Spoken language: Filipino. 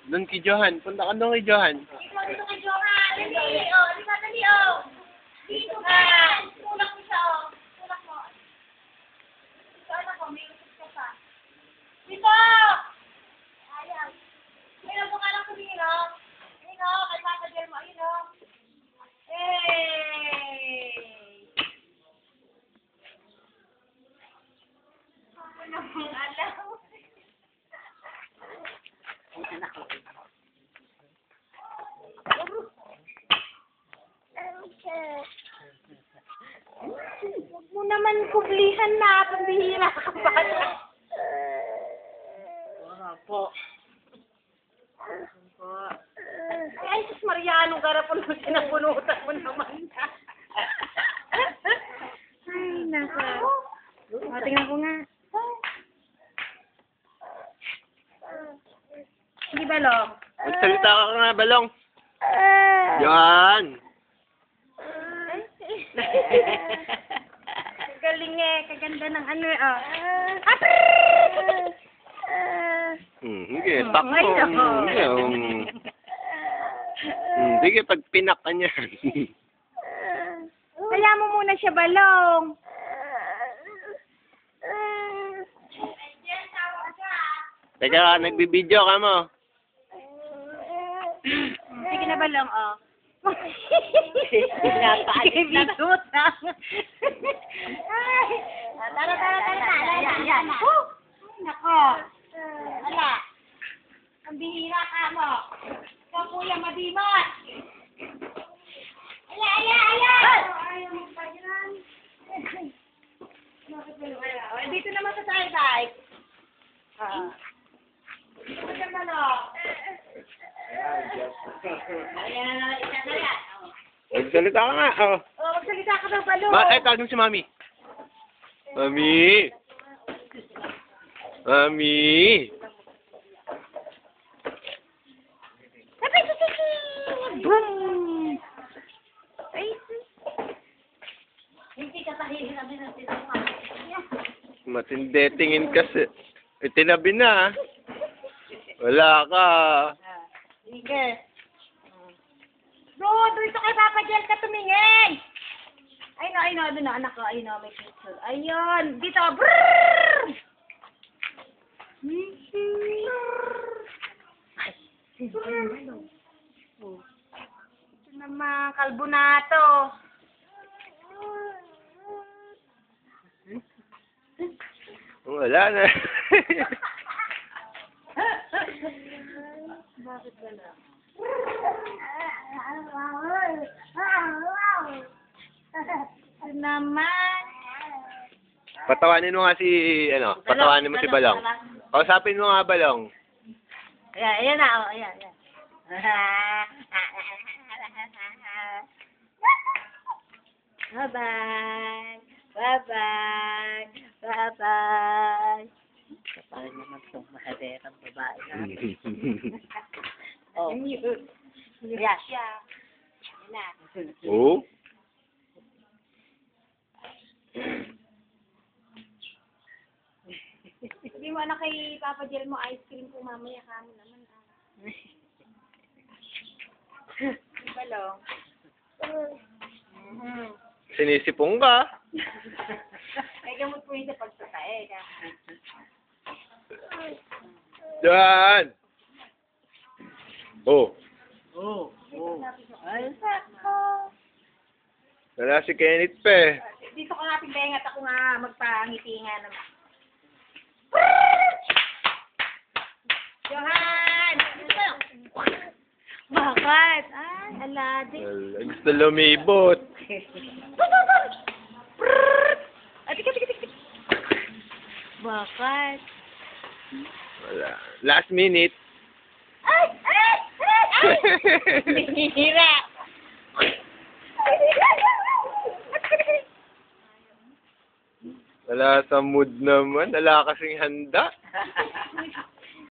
Doon kay Johan. Punta ka doon kay Johan. Dito kay Johan. Dali, oh. Dali, oh. Dito ka. Tulak mo siya, oh. Tulak mo. Dito, anak ko. May usap ka pa. Dito! Ayaw. Ayun, kung anak ko din, oh. Ayun, oh. Kay Papa Del mo. Ayun, oh. Hey! Ano bang alam? Anak ko. Huwag mo naman kublihan na. Pambihira ka ba? Wala po. Ay, sus Maria, anong garapon mo sinapunutan mo naman? Ay, naka. O, tingnan ko nga. Hindi balong. Magsalita ka nga, Balong. Johan. Galing eh. Kaganda ng ano eh. Oh. Sige, takbo. Sige, pag pinak ka niya. Kaya mo muna siya balong. Teka, nagbibideo ka mo. Sige na balong, oh. Napaalit na tutang. Tara. Yan. Nako. Wala. Ang bihira ka mo. Ikaw kuya madimat. Ayaw magpagiran. Dito naman sa side. Dito ka balong. Ayan, isa na yan. Magsalita ka nga. Oh. Oh, magsalita ka daw, balong. Tawag mo si Mami. Mami. Boom! Ay, hindi ka tahihin namin ng sinungan. Matindi tingin kasi. Tinabi na. Wala ka. Sige. Bro, dito kay Papa Jel ka tumingin. Ayun, doon na, anak ko. Ayun, may picture. Ayun, dito. Brrrr! Ito naman, kalbunato. Wala na. Bakit wala? Ito naman. Patawanin mo nga si, patawanin mo si Balong. Kausapin mo nga, Balong. Ayan na, oh, ayan. Bye-bye. Kapal naman itong mahaderang babae natin. Oh. Yes. Ayan na. Oh? Sabi mo anak kay Papa Jel mo ice cream po mamaya kamo naman. Balong. Sinisipong ka. Ay gamot po yun sa pagsasay. Yan. Oh. Ay, sako. Wala si Kenneth pa eh. Dito ko nga pindahingat ako nga magpangiti nga naman. Johan! Bakit? Ay, aladi. Gusto lumibot. Tik. Bakit? Wala. Last minute. Ay! Hihira! Wala sa mood naman. Wala kasing handa.